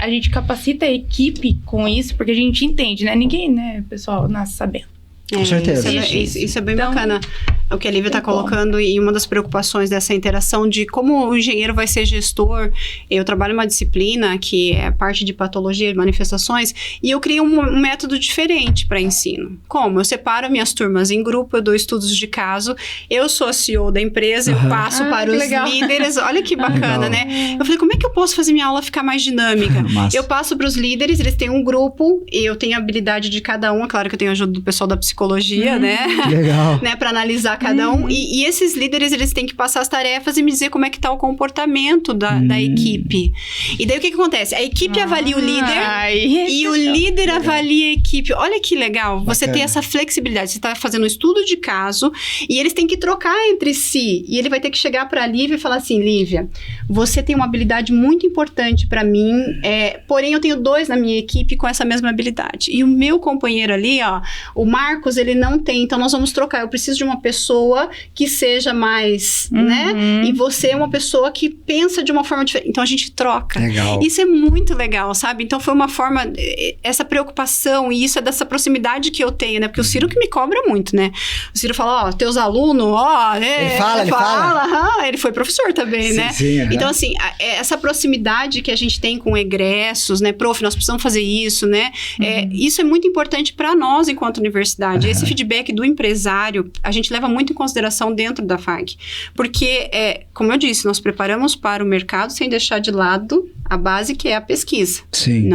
A gente capacita a equipe com isso, porque a gente entende, né? Ninguém, né, pessoal, nasce sabendo. Com certeza. Isso é bem bacana. O que a Lívia está colocando, e uma das preocupações dessa interação de como o engenheiro vai ser gestor. Eu trabalho uma disciplina que é parte de patologia e manifestações, e eu criei um método diferente para ensino. Como? Eu separo minhas turmas em grupo, eu dou estudos de caso, eu sou a CEO da empresa, eu passo para os líderes. Olha que bacana, né? Eu falei, como é que eu posso fazer minha aula ficar mais dinâmica? Eu passo para os líderes, eles têm um grupo, eu tenho a habilidade de cada um, é claro que eu tenho a ajuda do pessoal da psicologia, né? Legal. Né? Para analisar cada um. E esses líderes, eles têm que passar as tarefas e me dizer como é que tá o comportamento da equipe. E daí o que acontece? A equipe avalia o líder e o líder avalia a equipe. Olha que legal. Você tem essa flexibilidade. Você tá fazendo um estudo de caso e eles têm que trocar entre si. E ele vai ter que chegar para a Lívia e falar assim, Lívia, você tem uma habilidade muito importante para mim, porém eu tenho 2 na minha equipe com essa mesma habilidade. E o meu companheiro ali, o Marcos, ele não tem, então nós vamos trocar. Eu preciso de uma pessoa que seja mais, né? E você é uma pessoa que pensa de uma forma diferente. Então a gente troca. Legal. Isso é muito legal, sabe? Então foi uma forma, essa preocupação, e isso é dessa proximidade que eu tenho, né? Porque o Ciro que me cobra muito, né? O Ciro fala, teus alunos, ele fala. Ele foi professor também, né? Sim, então, assim, essa proximidade que a gente tem com egressos, né? Prof, nós precisamos fazer isso, né? Isso é muito importante para nós enquanto universidade. Esse feedback do empresário, a gente leva muito em consideração dentro da FAG. Porque, como eu disse, nós preparamos para o mercado sem deixar de lado a base que é a pesquisa. Sim.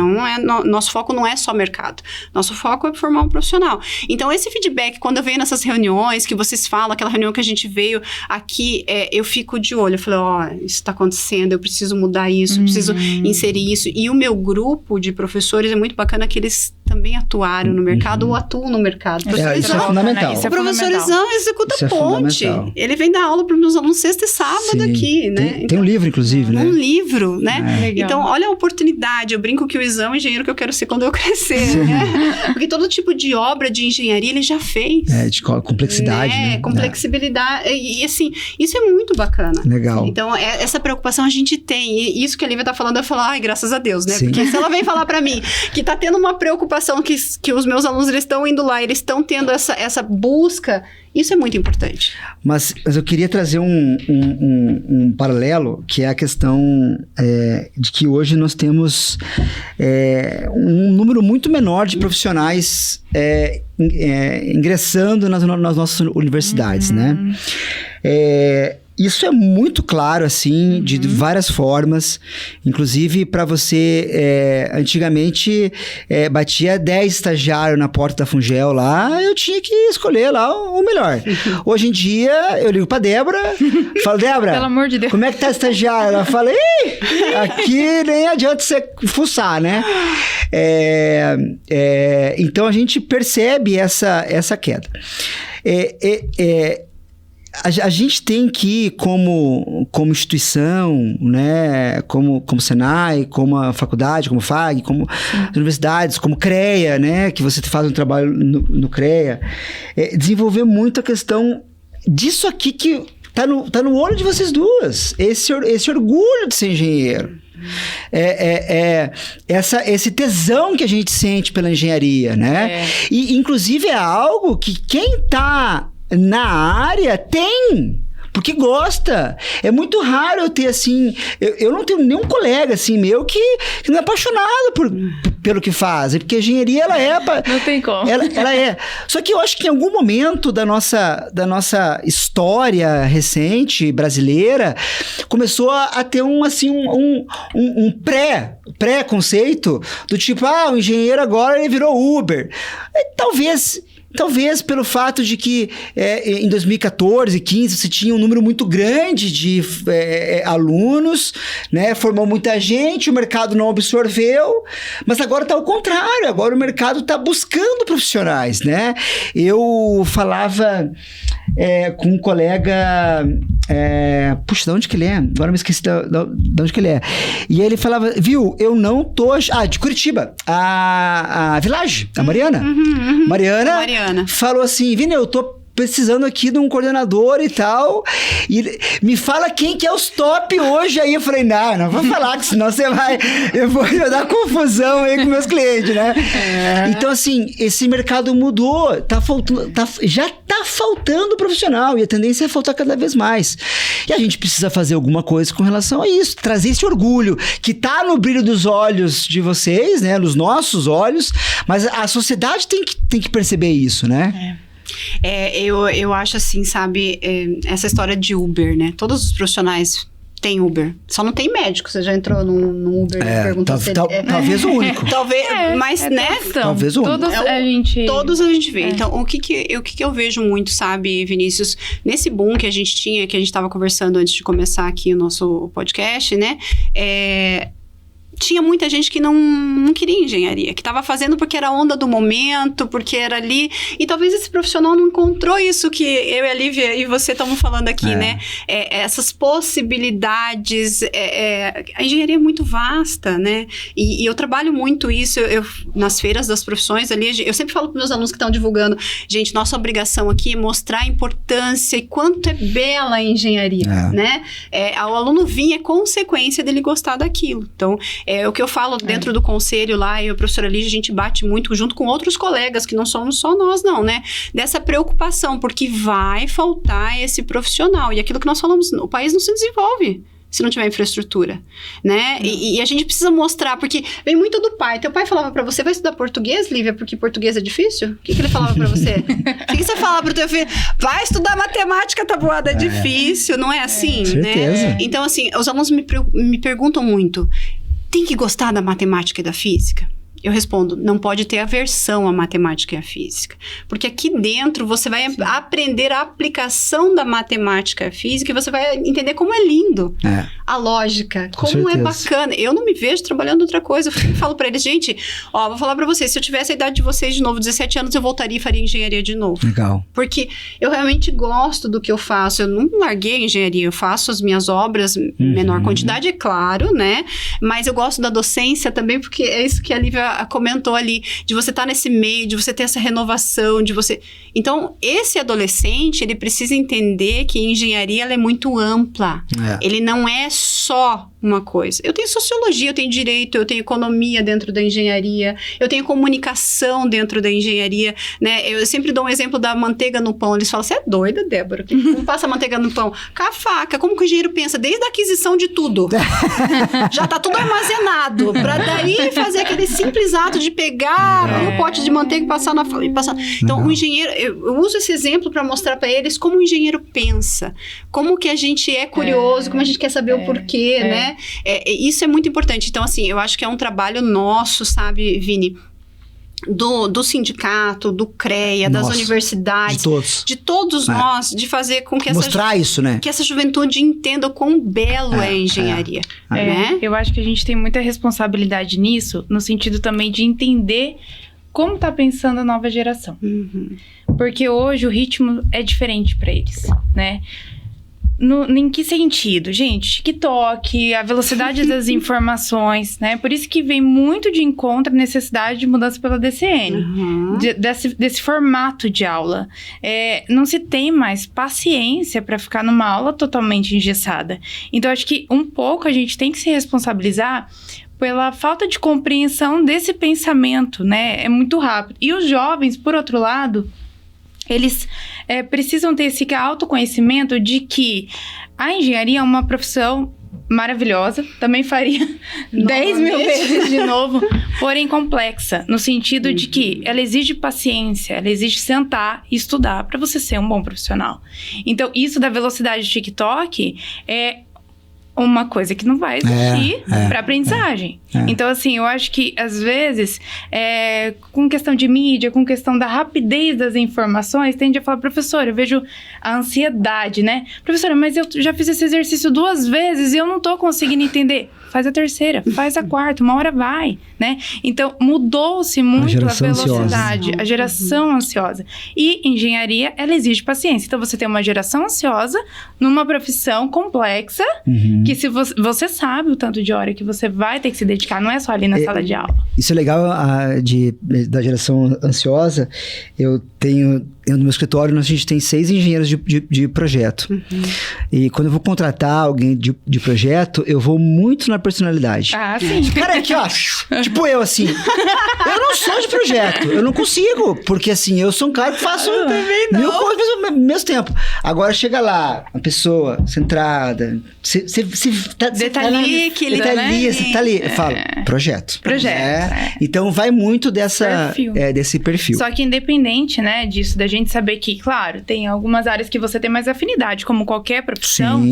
Nosso foco não é só mercado. Nosso foco é formar um profissional. Então, esse feedback, quando eu venho nessas reuniões que vocês falam, aquela reunião que a gente veio aqui, eu fico de olho. Eu falei, isso está acontecendo, eu preciso mudar isso, eu preciso inserir isso. E o meu grupo de professores é muito bacana que eles também atuaram no mercado ou atuam no mercado. Isso é fundamental. O professorizão executa ponte. Ele vem dar aula para os meus alunos sexta e sábado aqui, né? Tem um livro, inclusive, né? Um livro, né? Legal. Então, olha a oportunidade. Eu brinco que o Izão é o engenheiro que eu quero ser quando eu crescer, né? Porque todo tipo de obra de engenharia ele já fez. De complexidade, né? Complexidade. E assim, isso é muito bacana. Legal. Então, essa preocupação a gente tem. E isso que a Lívia tá falando, eu falo, graças a Deus, né? Sim. Porque se ela vem falar pra mim que tá tendo uma preocupação que os meus alunos, eles estão indo lá, eles estão tendo essa busca, isso é muito importante. Mas eu queria trazer um paralelo, que é a questão de que hoje nós temos um número muito menor de profissionais ingressando nas nossas universidades, né? Isso é muito claro, assim, de várias formas. Inclusive, para você, antigamente, batia 10 estagiários na porta da Fungel lá, eu tinha que escolher lá o melhor. Hoje em dia, eu ligo pra Débora, falo, Débora, pelo amor de Deus, como é que tá a estagiária? Ela fala, aqui nem adianta você fuçar, né? Então, a gente percebe essa queda. A gente tem que, como instituição, né, como Senai, como a faculdade, como FAG, como as universidades, como CREA, né, que você faz um trabalho no CREA, desenvolver muito a questão disso aqui que tá no olho de vocês duas, esse orgulho de ser engenheiro. Esse tesão que a gente sente pela engenharia, né? E, inclusive, é algo que quem tá na área tem, porque gosta. É muito raro eu ter, assim, eu não tenho nenhum colega, assim, meu que não é apaixonado pelo que fazem, porque a engenharia, ela é... Não tem como. Ela é. Só que eu acho que em algum momento da nossa história recente, brasileira, começou a ter um pré-conceito do tipo, o engenheiro agora ele virou Uber. Talvez pelo fato de que em 2014, 2015, você tinha um número muito grande de alunos, né? Formou muita gente, o mercado não absorveu, mas agora está ao contrário, agora o mercado está buscando profissionais, né? Eu falava com um colega... puxa, de onde que ele é? Agora eu me esqueci de onde que ele é. E ele falava, viu, eu não tô... de Curitiba. A Village, a Mariana. Mariana falou assim, Vini, eu tô precisando aqui de um coordenador e tal, e me fala quem que é os top hoje aí. Eu falei, não vou falar, que senão eu vou dar confusão aí com meus clientes, né? Então, assim, esse mercado mudou, já tá faltando profissional, e a tendência é faltar cada vez mais. E a gente precisa fazer alguma coisa com relação a isso, trazer esse orgulho, que tá no brilho dos olhos de vocês, né? Nos nossos olhos, mas a sociedade tem que perceber isso, né? Eu acho assim, sabe, essa história de Uber, né? Todos os profissionais têm Uber. Só não tem médico. Você já entrou no Uber e perguntou se ele... Talvez o único. Talvez, mas, né? Talvez o único. Todos a gente vê. Então, o que eu vejo muito, sabe, Vinícius? Nesse boom que a gente tinha, que a gente estava conversando antes de começar aqui o nosso podcast, né? Tinha muita gente que não queria engenharia, que estava fazendo porque era a onda do momento, porque era ali, e talvez esse profissional não encontrou isso que eu e a Lívia e você estamos falando aqui, né? Essas possibilidades, a engenharia é muito vasta, né? E eu trabalho muito isso, nas feiras das profissões ali, eu sempre falo para meus alunos que estão divulgando, gente, nossa obrigação aqui é mostrar a importância e quanto é bela a engenharia, né? O aluno vir é consequência dele gostar daquilo. Então, o que eu falo dentro do conselho lá, eu e a professora Lígia, a gente bate muito junto com outros colegas, que não somos só nós não, né? Dessa preocupação, porque vai faltar esse profissional. E aquilo que nós falamos, o país não se desenvolve se não tiver infraestrutura, né? E a gente precisa mostrar, porque vem muito do pai. Teu pai falava pra você, vai estudar português, Lívia, porque português é difícil? O que ele falava pra você? O que você falava pro teu filho? Vai estudar matemática, tabuada, é difícil, não é assim, né? Então, assim, os alunos me perguntam muito, tem que gostar da matemática e da física? Eu respondo, não pode ter aversão à matemática e à física. Porque aqui dentro você vai aprender a aplicação da matemática e à física e você vai entender como é lindo a lógica, como é bacana. Eu não me vejo trabalhando outra coisa. Eu falo pra eles, gente, vou falar pra vocês, se eu tivesse a idade de vocês de novo, 17 anos, eu voltaria e faria engenharia de novo. Legal. Porque eu realmente gosto do que eu faço. Eu não larguei a engenharia, eu faço as minhas obras, menor quantidade, é claro, né? Mas eu gosto da docência também, porque é isso que a Lívia comentou ali, de você estar nesse meio, de você ter essa renovação, de você... Então, esse adolescente, ele precisa entender que a engenharia, ela é muito ampla. Ele não é só uma coisa. Eu tenho sociologia, eu tenho direito, eu tenho economia dentro da engenharia, eu tenho comunicação dentro da engenharia, né? Eu sempre dou um exemplo da manteiga no pão. Eles falam, você é doida, Débora? Como passa a manteiga no pão? Com a faca. Como que o engenheiro pensa? Desde a aquisição de tudo. Já tá tudo armazenado. Pra daí fazer aquele simples ato de pegar o pote de manteiga e passar na... Então, o engenheiro... Eu uso esse exemplo para mostrar para eles como o engenheiro pensa. Como que a gente é curioso, como a gente quer saber o porquê, né? Isso é muito importante. Então, assim, eu acho que é um trabalho nosso, sabe, Vini? Do sindicato, do CREA, das universidades, de todos nós, de fazer com que mostrar isso, né? Que essa juventude entenda o quão belo é a engenharia. Né? Eu acho que a gente tem muita responsabilidade nisso, no sentido também de entender como tá pensando a nova geração. Porque hoje o ritmo é diferente para eles, né? Em que sentido? Gente, TikTok, a velocidade das informações, né? Por isso que vem muito de encontro a necessidade de mudança pela DCN. Desse formato de aula. Não se tem mais paciência para ficar numa aula totalmente engessada. Então, acho que um pouco a gente tem que se responsabilizar pela falta de compreensão desse pensamento, né? É muito rápido. E os jovens, por outro lado... Eles precisam ter esse autoconhecimento de que a engenharia é uma profissão maravilhosa. Também faria 10 mil vezes de novo. porém complexa, no sentido de que ela exige paciência, ela exige sentar e estudar para você ser um bom profissional. Então, isso da velocidade do TikTok é uma coisa que não vai existir para aprendizagem. Então, assim, eu acho que, às vezes, com questão de mídia, com questão da rapidez das informações, tende a falar, professora, eu vejo a ansiedade, né? Professora, mas eu já fiz esse exercício 2 vezes e eu não tô conseguindo entender. Faz a terceira, faz a quarta, uma hora vai, né? Então, mudou-se muito a velocidade, a geração ansiosa. E engenharia, ela exige paciência. Então, você tem uma geração ansiosa numa profissão complexa, que se você sabe o tanto de hora que você vai ter que se dedicar, não é só ali na sala de aula. Isso é legal da geração ansiosa. Eu no meu escritório, a gente tem 6 engenheiros de projeto. E quando eu vou contratar alguém de projeto, eu vou muito na personalidade. Ah, sim. Cara, aqui, ó, tipo eu, assim. Eu não sou de projeto, eu não consigo. Porque, assim, eu sou um cara que faço mil coisas ao mesmo tempo. Agora, chega lá, uma pessoa centrada, Detalhe, você tá ali. Eu falo, projeto. Então, vai muito desse perfil. Só que independente, né, disso, da gente saber que, claro, tem algumas áreas que você tem mais afinidade, como qualquer profissão,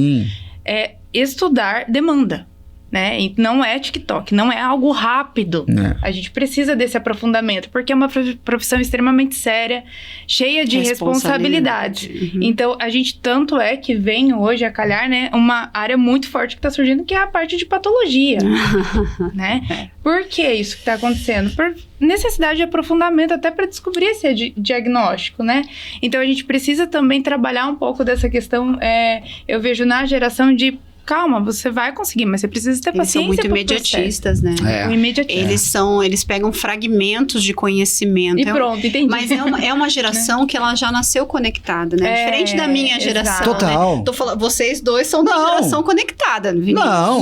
estudar demanda. Né? E não é TikTok, não é algo rápido. A gente precisa desse aprofundamento, porque é uma profissão extremamente séria, cheia de responsabilidade. Então, a gente tanto é que vem hoje a calhar, né, uma área muito forte que está surgindo, que é a parte de patologia. Né? Por que isso que está acontecendo? Por necessidade de aprofundamento, até para descobrir esse diagnóstico, né? Então, a gente precisa também trabalhar um pouco dessa questão, eu vejo na geração de calma, você vai conseguir, mas você precisa ter paciência. Eles são muito imediatistas, né? Eles pegam fragmentos de conhecimento. E pronto, entendi. Mas é uma geração que ela já nasceu conectada, né? Diferente da minha geração. Total. Né? Tô falando, vocês dois são da geração conectada, Vinícius. Não.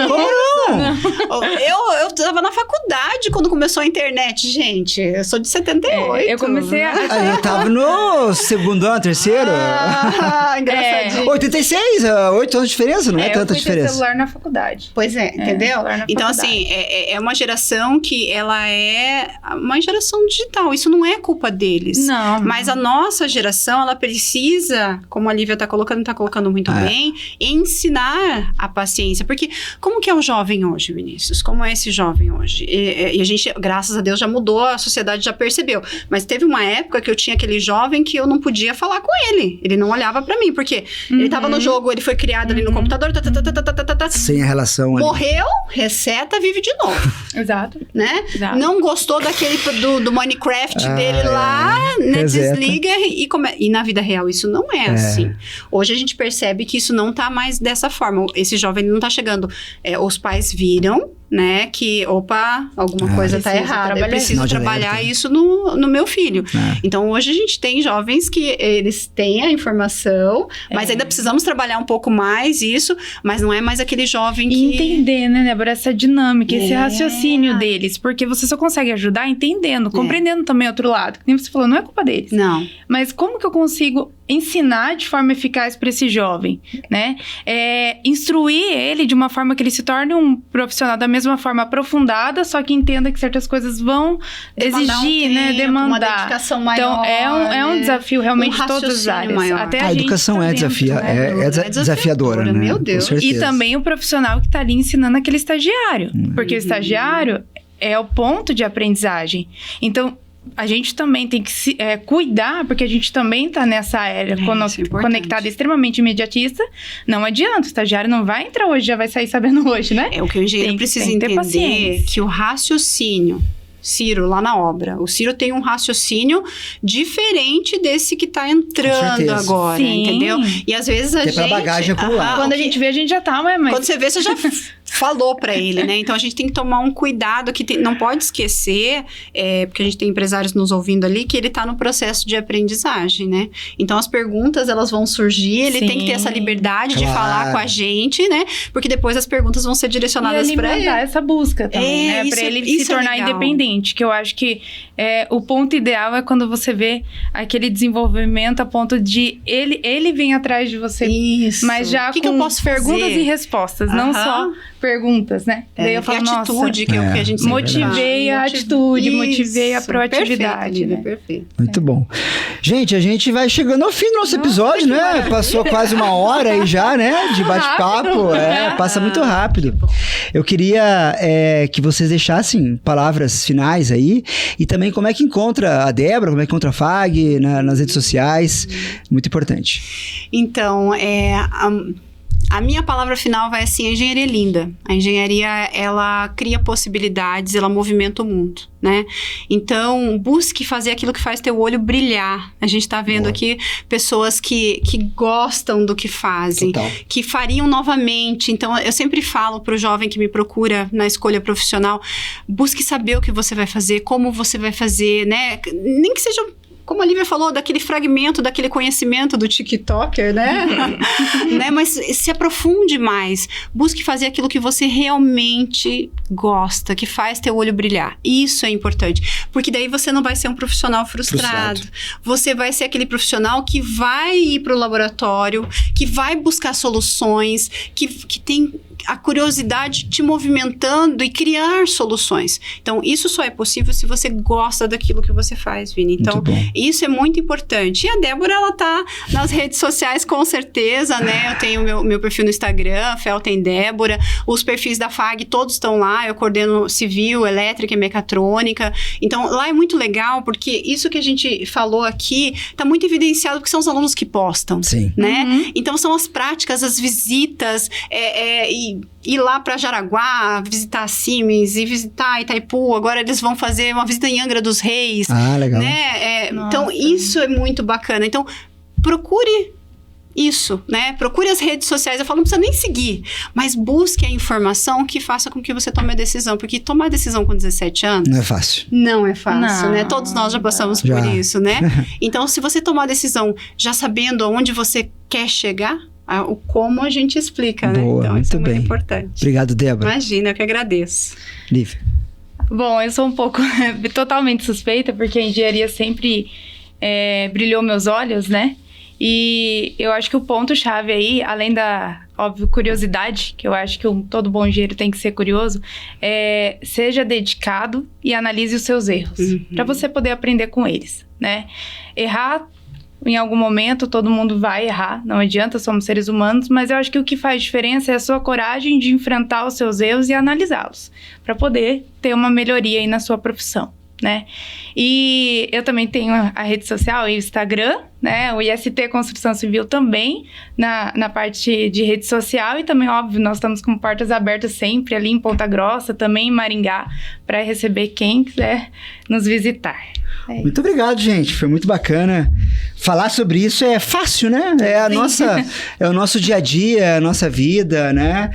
Como não? Eu tava na faculdade quando começou a internet, gente. Eu sou de 78. Eu comecei Eu tava no segundo ano, terceiro. Engraçadinho. 86, 8 anos de diferença, não é tanta diferença. Eu fui ter celular na faculdade. Pois entendeu? Então, faculdade. assim, é uma geração que ela é uma geração digital. Isso não é culpa deles. Não. Mas a nossa geração, ela precisa, como a Lívia tá colocando muito bem, ensinar a paciência. Porque como que é o jovem hoje, Vinícius? Como é esse jovem hoje? E a gente, graças a Deus, já mudou, a sociedade já percebeu. Mas teve uma época que eu tinha aquele jovem que eu não podia falar com ele. Ele não olhava pra mim, porque ele tava no jogo, ele foi criado ali no computador, sem a relação ali. Morreu, reseta, vive de novo. Exato. Né? Exato. Não gostou daquele do Minecraft dele lá, né? Desliga e na vida real isso não é assim. Hoje a gente percebe que isso não tá mais dessa forma. Esse jovem não tá chegando. Os pais viram, né, que, alguma coisa tá errada. Eu preciso trabalhar isso no meu filho. Então, hoje a gente tem jovens que eles têm a informação, mas ainda precisamos trabalhar um pouco mais isso, mas não é mais aquele jovem que... Entender, né, Débora, essa dinâmica, esse raciocínio deles, porque você só consegue ajudar entendendo, compreendendo também o outro lado. Como você falou, não é culpa deles. Não. Mas como que eu consigo ensinar de forma eficaz para esse jovem, né? Instruir ele de uma forma que ele se torne um profissional da mesma forma aprofundada, só que entenda que certas coisas vão exigir, né? Demandar. Uma dedicação maior. Então, é um desafio realmente de todas as áreas. Maior. Até a educação é desafiadora, né? Meu Deus. Com certeza. E também o profissional que está ali ensinando aquele estagiário. Porque o estagiário é o ponto de aprendizagem. Então, a gente também tem que se cuidar, porque a gente também está nessa era conectada, extremamente imediatista. Não adianta, o estagiário não vai entrar hoje, já vai sair sabendo hoje, né? O que o engenheiro precisa entender que o raciocínio, Ciro, lá na obra, o Ciro tem um raciocínio diferente desse que tá entrando agora, Sim. Entendeu? E às vezes a gente... Tem bagagem acumulada. Quando a gente vê, a gente já tá, mas... Quando você vê, você já falou pra ele, né? Então, a gente tem que tomar um cuidado que não pode esquecer, porque a gente tem empresários nos ouvindo ali, que ele tá no processo de aprendizagem, né? Então, as perguntas, elas vão surgir, ele tem que ter essa liberdade de falar com a gente, né? Porque depois as perguntas vão ser direcionadas pra ele. Essa busca também, né? Pra ele se tornar independente. Que eu acho que o ponto ideal é quando você vê aquele desenvolvimento a ponto de ele vir atrás de você. Isso. Mas já com que eu posso perguntas fazer? E respostas, não só perguntas, né? Daí eu falo, nossa, atitude, que é o que a gente sempre motivei a atitude, motivei a proatividade. Perfeito, perfeito. Muito bom. Gente, a gente vai chegando ao fim do nosso episódio, né? Passou quase 1 hora aí já, né? De bate-papo. Passa muito rápido. Eu queria que vocês deixassem palavras finais aí. E também como é que encontra a Débora, como é que encontra a FAG nas redes sociais. Muito importante. Então, a minha palavra final vai assim: a engenharia é linda. A engenharia, ela cria possibilidades, ela movimenta o mundo, né? Então, busque fazer aquilo que faz teu olho brilhar. A gente tá vendo aqui pessoas que gostam do que fazem, Total. que fariam novamente. Então, eu sempre falo pro jovem que me procura na escolha profissional, busque saber o que você vai fazer, como você vai fazer, né? Nem que seja... Como a Lívia falou, daquele fragmento, daquele conhecimento do TikToker, né? Né? Mas se aprofunde mais. Busque fazer aquilo que você realmente gosta, que faz teu olho brilhar. Isso é importante. Porque daí você não vai ser um profissional frustrado. Você vai ser aquele profissional que vai ir para o laboratório, que vai buscar soluções, que tem a curiosidade te movimentando e criar soluções. Então, isso só é possível se você gosta daquilo que você faz, Vini. Então, isso é muito importante. E a Débora, ela tá nas redes sociais, com certeza, né? Eu tenho meu perfil no Instagram, Felten Débora. Os perfis da FAG, todos estão lá. Eu coordeno civil, elétrica e mecatrônica. Então, lá é muito legal, porque isso que a gente falou aqui tá muito evidenciado, porque são os alunos que postam. Sim. Né? Então, são as práticas, as visitas, e ir lá para Jaraguá, visitar a Siemens e visitar Itaipu. Agora eles vão fazer uma visita em Angra dos Reis. Ah, legal. Né? Então, isso é muito bacana. Então, procure isso, né? Procure as redes sociais. Eu falo, não precisa nem seguir, mas busque a informação que faça com que você tome a decisão. Porque tomar a decisão com 17 anos... Não é fácil. Não é fácil, Não, né? Todos nós já passamos por isso, né? Então, se você tomar a decisão já sabendo aonde você quer chegar... O como a gente explica, né? Boa, Então, muito isso é bem. muito importante. Obrigado, Débora. Imagina, eu que agradeço. Lívia. Bom, eu sou um pouco totalmente suspeita, porque a engenharia sempre brilhou meus olhos, né? E eu acho que o ponto-chave aí, além da, óbvio, curiosidade, que eu acho que todo bom engenheiro tem que ser curioso, seja dedicado e analise os seus erros, para você poder aprender com eles, né? Errar, em algum momento, todo mundo vai errar, não adianta, somos seres humanos, mas eu acho que o que faz diferença é a sua coragem de enfrentar os seus erros e analisá-los, para poder ter uma melhoria aí na sua profissão, né? E eu também tenho a rede social, o Instagram, né? O IST Construção Civil também, na parte de rede social, e também, óbvio, nós estamos com portas abertas sempre ali em Ponta Grossa, também em Maringá, para receber quem quiser nos visitar. Muito obrigado, gente. Foi muito bacana. Falar sobre isso é fácil, né? É o nosso dia a dia, a nossa vida, né?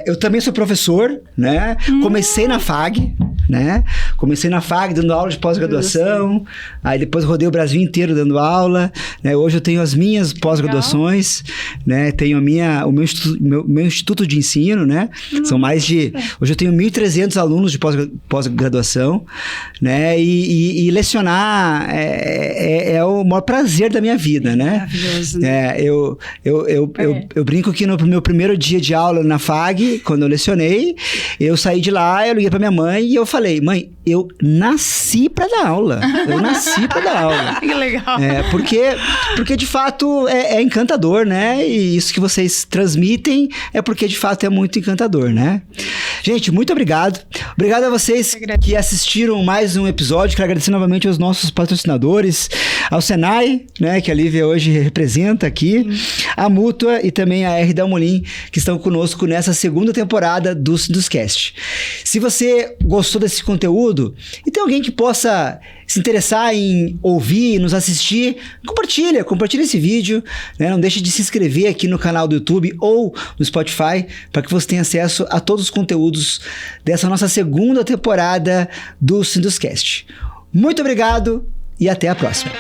Eu também sou professor, né? Comecei na FAG, né? Comecei na FAG dando aula de pós-graduação, aí depois rodei o Brasil inteiro dando aula, né? Hoje eu tenho as minhas pós-graduações, né? Tenho o meu instituto de ensino, né? São mais de... Hoje eu tenho 1.300 alunos de pós-graduação, né? E lecionar é o maior prazer da minha vida, né? Maravilhoso, né? Eu brinco que no meu primeiro dia de aula na FAG, quando eu lecionei, eu saí de lá, eu liguei pra minha mãe e eu falei, mãe, eu nasci pra dar aula. Eu nasci pra dar aula. Que legal. Porque de fato é encantador, né? E isso que vocês transmitem é porque de fato é muito encantador, né? Gente, muito obrigado. Obrigado a vocês que assistiram mais um episódio. Quero agradecer novamente aos nossos patrocinadores, ao Senai, né, que a Lívia hoje representa aqui, a Mútua e também a R. Dalmolin, que estão conosco nessa segunda temporada do Sinduscast. Se você gostou desse conteúdo e tem alguém que possa se interessar em ouvir, nos assistir, compartilha esse vídeo, né? Não deixe de se inscrever aqui no canal do YouTube ou no Spotify para que você tenha acesso a todos os conteúdos dessa nossa segunda temporada do Sinduscast. Muito obrigado e até a próxima.